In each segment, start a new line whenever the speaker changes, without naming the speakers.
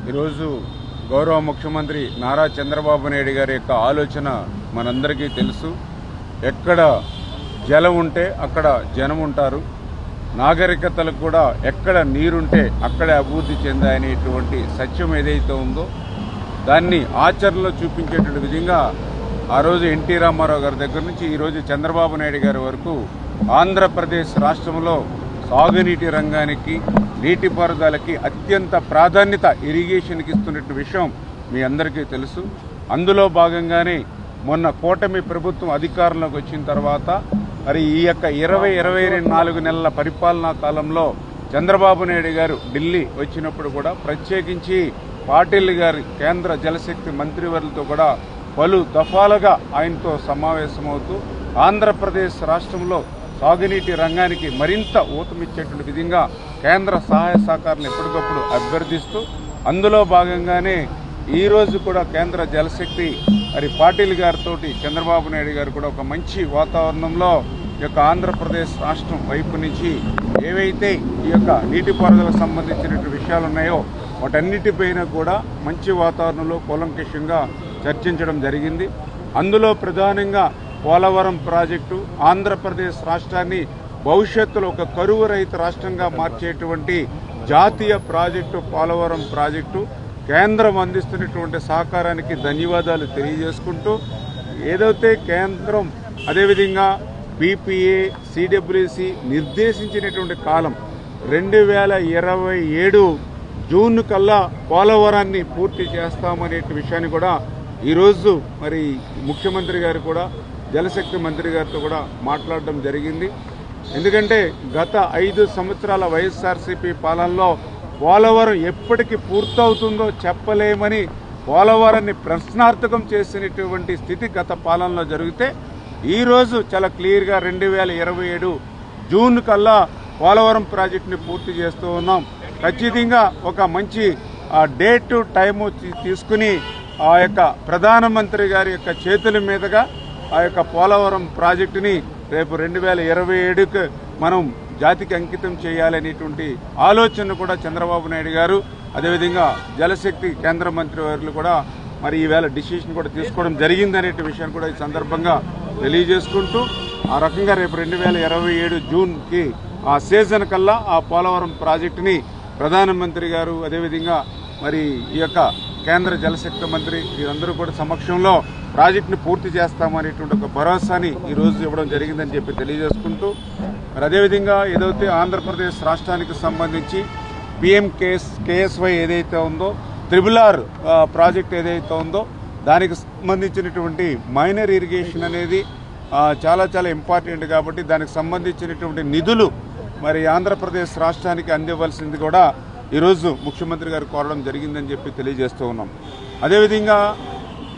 ఈరోజు గౌరవ ముఖ్యమంత్రి నారా చంద్రబాబు నాయుడు గారి యొక్క ఆలోచన మనందరికీ తెలుసు. ఎక్కడ జలం ఉంటే అక్కడ జనం ఉంటారు, నాగరికతలకు కూడా ఎక్కడ నీరుంటే అక్కడే అభివృద్ధి చెందాయనేటువంటి సత్యం ఏదైతే ఉందో దాన్ని ఆచరణలో చూపించేటువంటి విధంగా ఆ రోజు ఎన్టీ రామారావు గారి దగ్గర నుంచి ఈరోజు చంద్రబాబు నాయుడు గారి వరకు ఆంధ్రప్రదేశ్ రాష్ట్రంలో సాగునీటి రంగానికి, నీటిపారుదలకి అత్యంత ప్రాధాన్యత ఇరిగేషన్కి ఇస్తున్న విషయం మీ అందరికీ తెలుసు. అందులో భాగంగానే మొన్న కూటమి ప్రభుత్వం అధికారంలోకి వచ్చిన తర్వాత మరి ఈ యొక్క 24 నెలల పరిపాలనా కాలంలో చంద్రబాబు నాయుడు గారు ఢిల్లీ వచ్చినప్పుడు కూడా ప్రత్యేకించి పాటిల్ గారి కేంద్ర జలశక్తి మంత్రివర్యులతో కూడా పలు దఫాలుగా ఆయనతో సమావేశమవుతూ ఆంధ్రప్రదేశ్ రాష్ట్రంలో సాగునీటి రంగానికి మరింత ఊతమిచ్చేటువంటి విధంగా కేంద్ర సహాయ సహకారాలను ఎప్పటికప్పుడు అభ్యర్థిస్తూ అందులో భాగంగానే ఈరోజు కూడా కేంద్ర జలశక్తి మరి పాటిల్ గారితో చంద్రబాబు నాయుడు గారు కూడా ఒక మంచి వాతావరణంలో ఈ యొక్క ఆంధ్రప్రదేశ్ రాష్ట్రం వైపు నుంచి ఏవైతే ఈ యొక్క నీటిపారుదలకు సంబంధించినటువంటి విషయాలు ఉన్నాయో వాటన్నిటిపైన కూడా మంచి వాతావరణంలో కూలంకషంగా చర్చించడం జరిగింది. అందులో ప్రధానంగా పోలవరం ప్రాజెక్టు ఆంధ్రప్రదేశ్ రాష్ట్రాన్ని భవిష్యత్తులో ఒక కరువు రహిత రాష్ట్రంగా మార్చేటువంటి జాతీయ ప్రాజెక్టు పోలవరం ప్రాజెక్టు కేంద్రం అందిస్తున్నటువంటి సహకారానికి ధన్యవాదాలు తెలియజేసుకుంటూ ఏదైతే కేంద్రం అదేవిధంగా బీపీఏ, సిడబ్ల్యూసి నిర్దేశించినటువంటి కాలం 2027 జూన్ కల్లా పోలవరాన్ని పూర్తి చేస్తామనే విషయాన్ని కూడా ఈరోజు మరి ముఖ్యమంత్రి గారు కూడా జలశక్తి మంత్రి గారితో కూడా మాట్లాడడం జరిగింది. ఎందుకంటే గత 5 సంవత్సరాల వైఎస్ఆర్సీపీ పాలనలో పోలవరం ఎప్పటికి పూర్తవుతుందో చెప్పలేమని పోలవరాన్ని ప్రశ్నార్థకం చేసినటువంటి స్థితి గత పాలనలో జరిగితే ఈరోజు చాలా క్లియర్గా 2027 జూన్ కల్లా పోలవరం ప్రాజెక్టుని పూర్తి చేస్తూ ఉన్నాం. ఖచ్చితంగా ఒక మంచి డేట్ టైము తీసుకుని ఆ యొక్క ప్రధానమంత్రి గారి యొక్క చేతుల మీదుగా ఆ యొక్క పోలవరం ప్రాజెక్టుని రేపు 2027కు మనం జాతికి అంకితం చేయాలనేటువంటి ఆలోచన కూడా చంద్రబాబు నాయుడు గారు అదేవిధంగా జలశక్తి కేంద్ర మంత్రి వారు కూడా మరి ఈవేళ డిసిషన్ కూడా తీసుకోవడం జరిగిందనే విషయాన్ని కూడా ఈ సందర్భంగా తెలియజేసుకుంటూ ఆ రకంగా రేపు 2027 జూన్కి ఆ సీజన్ కల్లా ఆ పోలవరం ప్రాజెక్టుని ప్రధానమంత్రి గారు అదేవిధంగా మరి ఈ యొక్క కేంద్ర జలశక్తి మంత్రి వీరందరూ కూడా సమక్షంలో ప్రాజెక్టుని పూర్తి చేస్తామనేటువంటి ఒక భరోసాని ఈరోజు ఇవ్వడం జరిగిందని చెప్పి తెలియజేసుకుంటూ మరి అదేవిధంగా ఏదైతే ఆంధ్రప్రదేశ్ రాష్ట్రానికి సంబంధించి PMKSY ఏదైతే ఉందో RRR ప్రాజెక్ట్ ఏదైతే ఉందో దానికి సంబంధించినటువంటి మైనర్ ఇరిగేషన్ అనేది చాలా చాలా ఇంపార్టెంట్ కాబట్టి దానికి సంబంధించినటువంటి నిధులు మరి ఆంధ్రప్రదేశ్ రాష్ట్రానికి అందివ్వాల్సింది కూడా ఈరోజు ముఖ్యమంత్రి గారు కోరడం జరిగిందని చెప్పి తెలియజేస్తూ ఉన్నాం. అదేవిధంగా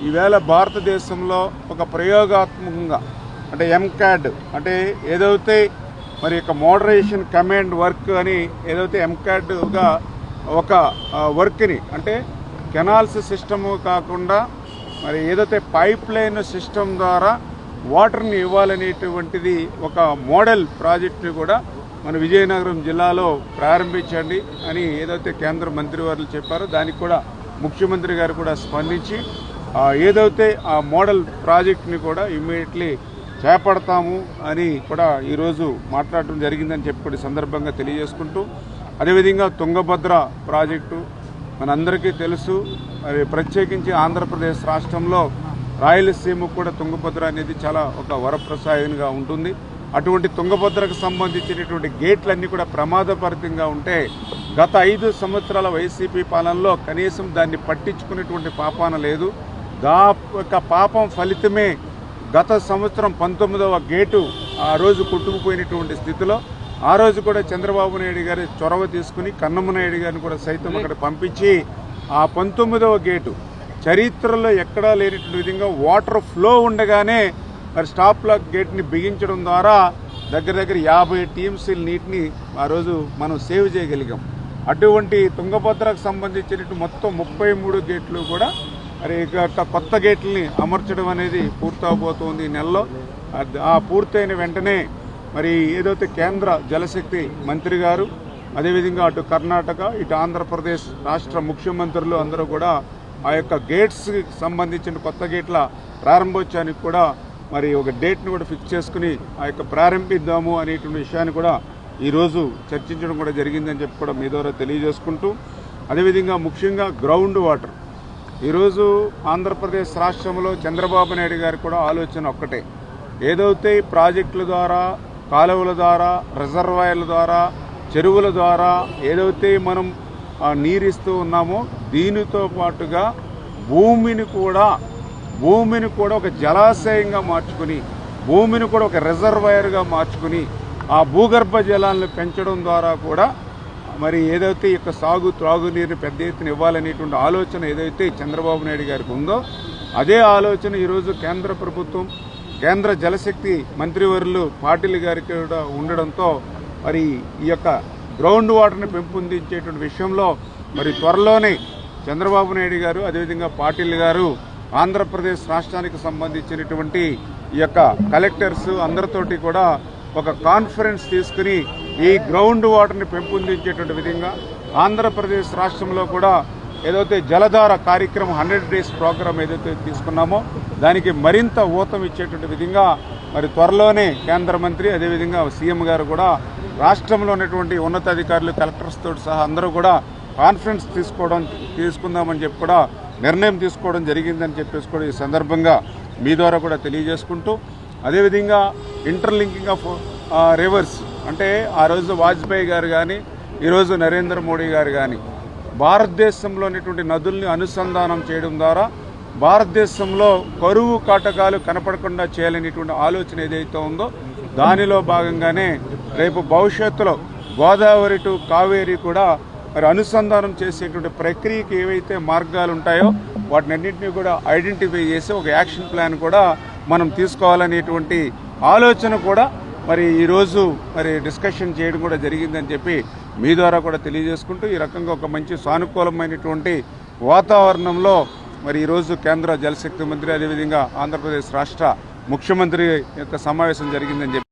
ఈవేళ భారతదేశంలో ఒక ప్రయోగాత్మకంగా అంటే MCAD అంటే ఏదైతే మరి యొక్క మోడరేషన్ కమాండ్ వర్క్ అని ఏదైతే MCADగా ఒక వర్క్ని అంటే కెనాల్స్ సిస్టము కాకుండా మరి ఏదైతే పైప్ లైన్ సిస్టమ్ ద్వారా వాటర్ని ఇవ్వాలనేటువంటిది ఒక మోడల్ ప్రాజెక్టుని కూడా మన విజయనగరం జిల్లాలో ప్రారంభించండి అని ఏదైతే కేంద్ర మంత్రివర్యులు చెప్పారో దానికి కూడా ముఖ్యమంత్రి గారు కూడా స్పందించి ఏదైతే ఆ మోడల్ ప్రాజెక్టుని కూడా ఇమ్మీడియట్లీ చేపడతాము అని కూడా ఈరోజు మాట్లాడడం జరిగిందని చెప్పి సందర్భంగా తెలియజేసుకుంటూ అదేవిధంగా తుంగభద్ర ప్రాజెక్టు మనందరికీ తెలుసు. మరి ప్రత్యేకించి ఆంధ్రప్రదేశ్ రాష్ట్రంలో రాయలసీమకు కూడా తుంగభద్ర అనేది చాలా ఒక వరప్రసాదంగా ఉంటుంది. అటువంటి తుంగభద్రకు సంబంధించినటువంటి గేట్లన్నీ కూడా ప్రమాదభరితంగా ఉంటే గత 5 సంవత్సరాల వైసీపీ పాలనలో కనీసం దాన్ని పట్టించుకునేటువంటి పాపాన లేదు. యొక్క పాపం ఫలితమే గత సంవత్సరం 19వ గేటు ఆ రోజు కొట్టుకుపోయినటువంటి స్థితిలో ఆ రోజు కూడా చంద్రబాబు నాయుడు గారి చొరవ తీసుకుని కన్నమ్మ నాయుడు గారిని కూడా సైతం అక్కడ పంపించి ఆ 19వ గేటు చరిత్రలో ఎక్కడా లేనటువంటి విధంగా వాటర్ ఫ్లో ఉండగానే మరి స్టాప్ లాక్ గేట్ని బిగించడం ద్వారా దగ్గర 50 టీఎంసీల నీటిని ఆ రోజు మనం సేవ్ చేయగలిగాం. అటువంటి తుంగభద్రకు సంబంధించినట్టు మొత్తం 33 గేట్లు కూడా మరి కొత్త గేట్లని అమర్చడం అనేది పూర్తవబోతోంది ఈ నెలలో. ఆ పూర్తయిన వెంటనే మరి ఏదైతే కేంద్ర జలశక్తి మంత్రి గారు అదేవిధంగా అటు కర్ణాటక ఇటు ఆంధ్రప్రదేశ్ రాష్ట్ర ముఖ్యమంత్రులు అందరూ కూడా ఆ యొక్క గేట్స్కి సంబంధించిన కొత్త గేట్ల ప్రారంభోత్సవానికి కూడా మరి ఒక డేట్ను కూడా ఫిక్స్ చేసుకుని ఆ యొక్క ప్రారంభిద్దాము అనేటువంటి విషయాన్ని కూడా ఈరోజు చర్చించడం కూడా జరిగిందని చెప్పి కూడా మీ ద్వారా తెలియజేసుకుంటూ, అదేవిధంగా ముఖ్యంగా గ్రౌండ్ వాటర్ ఈరోజు ఆంధ్రప్రదేశ్ రాష్ట్రంలో చంద్రబాబు నాయుడు గారికి కూడా ఆలోచన ఒక్కటే, ఏదైతే ప్రాజెక్టుల ద్వారా, కాలువల ద్వారా, రిజర్వాయర్ల ద్వారా, చెరువుల ద్వారా ఏదైతే మనం నీరిస్తూ ఉన్నామో దీనితో పాటుగా భూమిని కూడా ఒక జలాశయంగా మార్చుకుని, భూమిని కూడా ఒక రిజర్వాయర్గా మార్చుకుని ఆ భూగర్భ జలాలను పెంచడం ద్వారా కూడా మరి ఏదైతే ఇక త్రాగునీరుని పెద్ద ఎత్తున ఇవ్వాలనేటువంటి ఆలోచన ఏదైతే చంద్రబాబు నాయుడు గారికి ఉందో అదే ఆలోచన ఈరోజు కేంద్ర ప్రభుత్వం, కేంద్ర జలశక్తి మంత్రివర్యులు పాటిల్ గారికి కూడా ఉండడంతో మరి ఈ యొక్క గ్రౌండ్ వాటర్ని పెంపొందించేటువంటి విషయంలో మరి త్వరలోనే చంద్రబాబు నాయుడు గారు అదేవిధంగా పాటిల్ గారు ఆంధ్రప్రదేశ్ రాష్ట్రానికి సంబంధించినటువంటి ఈ యొక్క కలెక్టర్స్ అందరితోటి కూడా ఒక కాన్ఫరెన్స్ తీసుకుని ఈ గ్రౌండ్ వాటర్ని పెంపొందించేటువంటి విధంగా ఆంధ్రప్రదేశ్ రాష్ట్రంలో కూడా ఏదైతే జలధార కార్యక్రమం 100 days ప్రోగ్రాం ఏదైతే తీసుకున్నామో దానికి మరింత ఊతం ఇచ్చేటువంటి విధంగా మరి త్వరలోనే కేంద్ర మంత్రి అదేవిధంగా సీఎం గారు కూడా రాష్ట్రంలో ఉన్నటువంటి ఉన్నతాధికారులు కలెక్టర్స్ తోటి సహా అందరూ కూడా కాన్ఫరెన్స్ తీసుకుందామని చెప్పి కూడా నిర్ణయం తీసుకోవడం జరిగిందని చెప్పేసి కూడా ఈ సందర్భంగా మీ ద్వారా కూడా తెలియజేసుకుంటూ, అదేవిధంగా ఇంటర్లింకింగ్ ఆఫ్ రివర్స్ అంటే ఆ రోజు వాజ్పేయి గారు కానీ ఈరోజు నరేంద్ర మోడీ గారు కానీ భారతదేశంలో ఉన్నటువంటి నదుల్ని అనుసంధానం చేయడం ద్వారా భారతదేశంలో కరువు కాటకాలు కనపడకుండా చేయాలనేటువంటి ఆలోచన ఏదైతే ఉందో దానిలో భాగంగానే రేపు భవిష్యత్తులో గోదావరి టు కావేరి కూడా మరి అనుసంధానం చేసేటువంటి ప్రక్రియకి ఏవైతే మార్గాలు ఉంటాయో వాటినన్నింటినీ కూడా ఐడెంటిఫై చేసి ఒక యాక్షన్ ప్లాన్ కూడా మనం తీసుకోవాలనేటువంటి ఆలోచన కూడా మరి ఈరోజు మరి డిస్కషన్ చేయడం కూడా జరిగిందని చెప్పి మీ ద్వారా కూడా తెలియజేసుకుంటూ ఈ రకంగా ఒక మంచి సానుకూలమైనటువంటి వాతావరణంలో మరి ఈరోజు కేంద్ర జలశక్తి మంత్రి అదేవిధంగా ఆంధ్రప్రదేశ్ రాష్ట్ర ముఖ్యమంత్రి యొక్క సమావేశం జరిగిందని చెప్పి